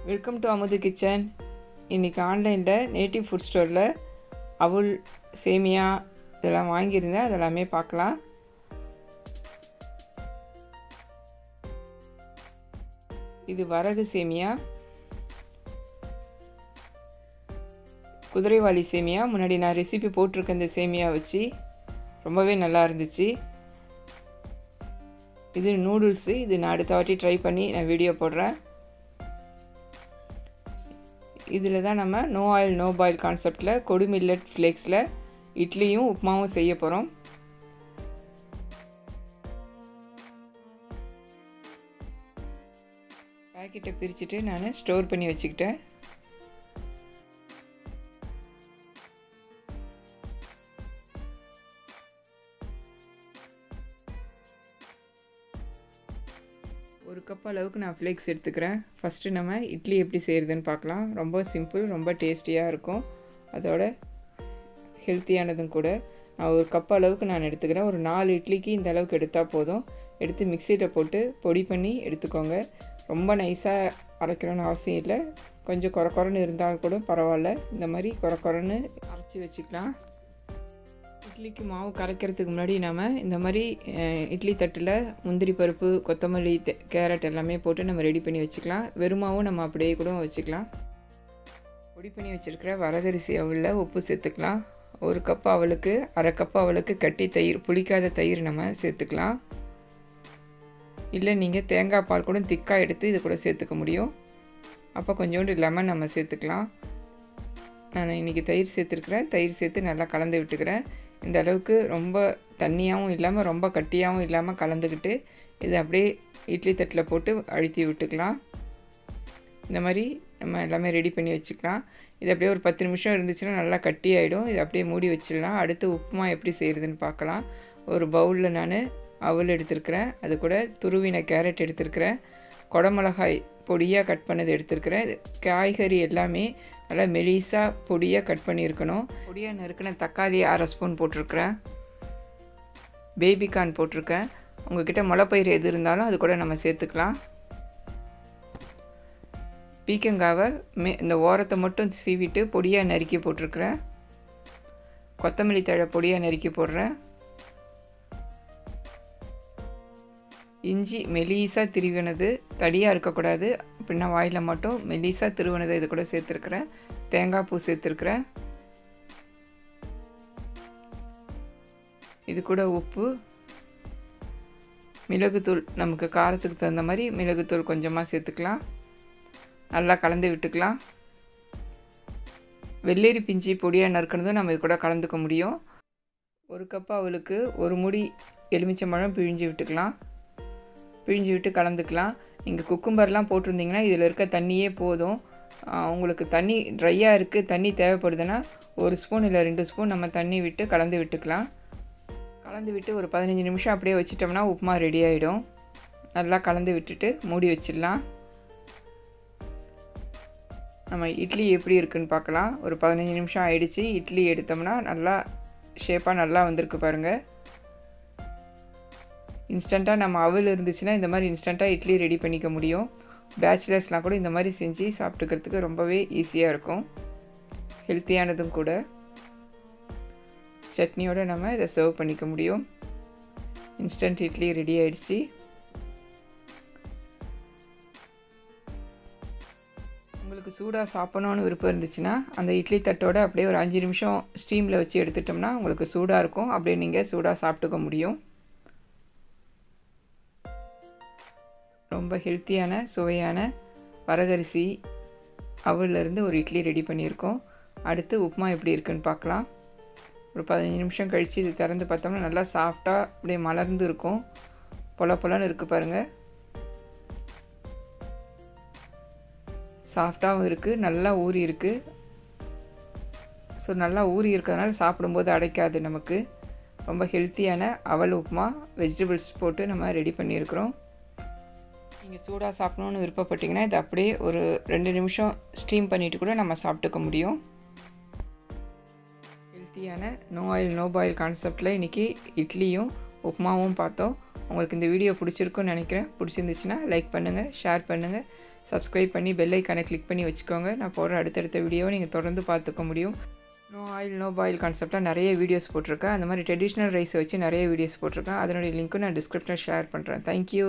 Welcome to அமுது kitchen. இன்றைக்கி ஆன்லைனில் நேட்டிவ் ஃபுட் ஸ்டோரில் அவுல் சேமியா இதெல்லாம் வாங்கியிருந்தேன். அதெல்லாமே பார்க்கலாம். இது வரகு சேமியா, குதிரைவாலி சேமியா. முன்னாடி நான் ரெசிபி போட்டிருக்கேன் இந்த சேமியா வச்சு, ரொம்பவே நல்லா இருந்துச்சு. இது நூடுல்ஸு. இது நான் அடுத்த வாட்டி ட்ரை பண்ணி நான் வீடியோ போடுறேன். இதில் தான் நம்ம நோ ஆயில் நோ பாயில் கான்செப்டில் கொடு மில்லட் ஃப்ளேக்ஸில் இட்லியும் உப்புமாவும் செய்ய போகிறோம். பேக்கெட்டை பிரிச்சுட்டு நான் ஸ்டோர் பண்ணி வச்சுக்கிட்டேன். ஒரு கப் அளவுக்கு நான் ஃப்ளேக்ஸ் எடுத்துக்கிறேன். ஃபஸ்ட்டு நம்ம இட்லி எப்படி செய்கிறதுன்னு பார்க்கலாம். ரொம்ப சிம்பிள், ரொம்ப டேஸ்டியாக இருக்கும், அதோட ஹெல்த்தியானதும் கூட. நான் ஒரு கப் அளவுக்கு நான் எடுத்துக்கிறேன். ஒரு 4 இட்லிக்கு இந்த அளவுக்கு எடுத்தால் போதும். எடுத்து மிக்சியில் போட்டு பொடி பண்ணி எடுத்துக்கோங்க. ரொம்ப நைஸாக அரைக்கணும்னு அவசியம் இல்லை. கொஞ்சம் குறன்னு இருந்தால் கூட பரவாயில்ல. இந்த மாதிரி குறன்னு அரைச்சி வச்சுக்கலாம். இட்லிக்கு மாவு கரைக்கிறதுக்கு முன்னாடி நாம் இந்த மாதிரி இட்லி தட்டில் முந்திரி பருப்பு, கொத்தமல்லி, கேரட் எல்லாமே போட்டு நம்ம ரெடி பண்ணி வச்சுக்கலாம். வெறுமாவும் நம்ம அப்படியே கூட வச்சுக்கலாம். பொடி பண்ணி வச்சுருக்கிற வரகரிசி அவலில் உப்பு சேர்த்துக்கலாம். ஒரு கப் அவலுக்கு அரை கப் அவலுக்கு கட்டி தயிர், புளிக்காத தயிர் நம்ம சேர்த்துக்கலாம். இல்லை நீங்கள் தேங்காய் பால் கூட திக்காக எடுத்து இது கூட சேர்த்துக்க முடியும். அப்போ கொஞ்சோண்டு லெமன் நம்ம சேர்த்துக்கலாம். நான் இன்றைக்கி தயிர் சேர்த்துருக்குறேன். தயிர் சேர்த்து நல்லா கலந்து விட்டுக்கிறேன். இந்த அளவுக்கு ரொம்ப தண்ணியாகவும் இல்லாமல் ரொம்ப கட்டியாகவும் இல்லாமல் கலந்துக்கிட்டு இதை அப்படியே இட்லி தட்டில் போட்டு அழுத்தி விட்டுக்கலாம். இந்த மாதிரி நம்ம எல்லாமே ரெடி பண்ணி வச்சுக்கலாம். இது அப்படியே ஒரு 10 நிமிஷம் இருந்துச்சுன்னா நல்லா கட்டி ஆகிடும். இதை அப்படியே மூடி வச்சிடலாம். அடுத்து உப்புமா எப்படி செய்கிறதுன்னு பார்க்கலாம். ஒரு பவுலில் நான் அவல் எடுத்துருக்கிறேன். அது கூட துருவின கேரட் எடுத்துருக்கிறேன். குடமிளகாய் பொடியாக கட் பண்ணது எடுத்துருக்கிறேன். காய்கறி எல்லாமே நல்லா மெலிசாக பொடியாக கட் பண்ணியிருக்கணும். பொடியாக நறுக்கின தக்காளி அரை ஸ்பூன் போட்டிருக்கிறேன். பேபிகார்ன் போட்டிருக்கேன். உங்கள்கிட்ட முளைப்பயிறு எது இருந்தாலும் அது கூட நம்ம சேர்த்துக்கலாம். பீக்கங்காவை இந்த ஓரத்தை மட்டும் சீவிட்டு பொடியாக நறுக்கி போட்டிருக்கிறேன். கொத்தமல்லி தழை பொடியாக நறுக்கி போடுறேன். இஞ்சி மெலிசாக திருவினது, தடியாக இருக்கக்கூடாது, அப்படின்னா வாயில் மட்டும் மெலிசாக திருவினது இது கூட சேர்த்துருக்குறேன். தேங்காய் பூ சேர்த்துருக்குறேன். இது கூட உப்பு, மிளகுத்தூள், நமக்கு காரத்துக்கு தகுந்த மாதிரி மிளகுத்தூள் கொஞ்சமாக சேர்த்துக்கலாம். நல்லா கலந்து விட்டுக்கலாம். வெள்ளரி பிஞ்சி பொடியாக நறுக்கிறதும் நம்ம இது கூட கலந்துக்க முடியும். ஒரு கப் அவளுக்கு ஒரு மூடி எலுமிச்சம்பழம் பிழிஞ்சு விட்டுக்கலாம். பிழிஞ்சு விட்டு கலந்துக்கலாம். நீங்கள் குக்கும்பர்லாம் போட்டிருந்தீங்கன்னா இதில் இருக்க தண்ணியே போதும். உங்களுக்கு தண்ணி ட்ரையாக இருக்குது, தண்ணி தேவைப்படுதுன்னா 1 ஸ்பூன் இல்லை 2 ஸ்பூன் நம்ம தண்ணி விட்டு கலந்து விட்டுக்கலாம். கலந்து விட்டு ஒரு 15 நிமிஷம் அப்படியே வச்சிட்டோம்னா உப்புமா ரெடி ஆகிடும். நல்லா கலந்து விட்டுட்டு மூடி வச்சிடலாம். நம்ம இட்லி எப்படி இருக்குதுன்னு பார்க்கலாம். ஒரு 15 நிமிஷம் ஆயிடுச்சு. இட்லி எடுத்தோம்னா நல்லா ஷேப்பாக நல்லா வந்திருக்கு பாருங்கள். இன்ஸ்டண்ட்டாக நம்ம அவல் இருந்துச்சுன்னா இந்த மாதிரி இன்ஸ்டண்ட்டாக இட்லி ரெடி பண்ணிக்க முடியும். பேச்சுலர்ஸ்லாம் கூட இந்த மாதிரி செஞ்சு சாப்பிட்டுக்கிறதுக்கு ரொம்பவே ஈஸியாக இருக்கும், ஹெல்த்தியானதும் கூட. சட்னியோடு நம்ம இதை சர்வ் பண்ணிக்க முடியும். இன்ஸ்டன்ட் இட்லி ரெடி ஆகிடுச்சு. உங்களுக்கு சூடாக சாப்பிடணுன்னு விருப்பம் இருந்துச்சுன்னா அந்த இட்லி தட்டோடு அப்படியே ஒரு 5 நிமிஷம் ஸ்டீமில் வச்சு எடுத்துட்டோம்னா உங்களுக்கு சூடாக இருக்கும். அப்படியே நீங்கள் சூடாக சாப்பிட்டுக்க முடியும். ரொம்ப ஹெல்த்தியான சுவையான வரகரிசி அவலிருந்து ஒரு இட்லி ரெடி பண்ணியிருக்கோம். அடுத்து உப்புமா எப்படி இருக்குன்னு பார்க்கலாம். ஒரு 15 நிமிஷம் கழித்து இது திறந்து பார்த்தோம்னா நல்லா சாஃப்டாக அப்படியே மலர்ந்து இருக்கும். பொலன்னு இருக்குது பாருங்கள். சாஃப்டாகவும் இருக்குது, நல்லா ஊறி இருக்குது. ஸோ நல்லா ஊறி இருக்கிறதுனால சாப்பிடும்போது அடைக்காது நமக்கு. ரொம்ப ஹெல்த்தியான அவல் உப்புமா வெஜிடபிள்ஸ் போட்டு நம்ம ரெடி பண்ணியிருக்கிறோம். நீங்கள் சூடாக சாப்பிடணுன்னு விருப்பப்பட்டிங்கன்னா இதை அப்படியே ஒரு 2 நிமிஷம் ஸ்டீம் பண்ணிவிட்டு கூட நம்ம சாப்பிட்டுக்க முடியும். ஹெல்த்தியான நோ ஆயில் நோ பாயில் கான்செப்டில் இன்றைக்கி இட்லியும் உப்புமாவும் பார்த்தோம். உங்களுக்கு இந்த வீடியோ பிடிச்சிருக்குன்னு நினைக்கிறேன். பிடிச்சிருந்துச்சுன்னா லைக் பண்ணுங்கள், ஷேர் பண்ணுங்கள், சப்ஸ்கிரைப் பண்ணி பெல் ஐக்கானை கிளிக் பண்ணி வச்சுக்கோங்க. நான் போடுற அடுத்தடுத்த வீடியோவை நீங்கள் தொடர்ந்து பார்த்துக்க முடியும். நோ ஆயில் நோ பாயில் கான்செப்டாக நிறைய வீடியோஸ் போட்டிருக்கேன். அந்த மாதிரி ட்ரெடிஷ்னல் ரைஸை வச்சு நிறைய வீடியோஸ் போட்டிருக்கேன். அதனுடைய லிங்க்கும் நான் டிஸ்கிரிப்ஷனில் ஷேர் பண்ணுறேன். தேங்க்யூ.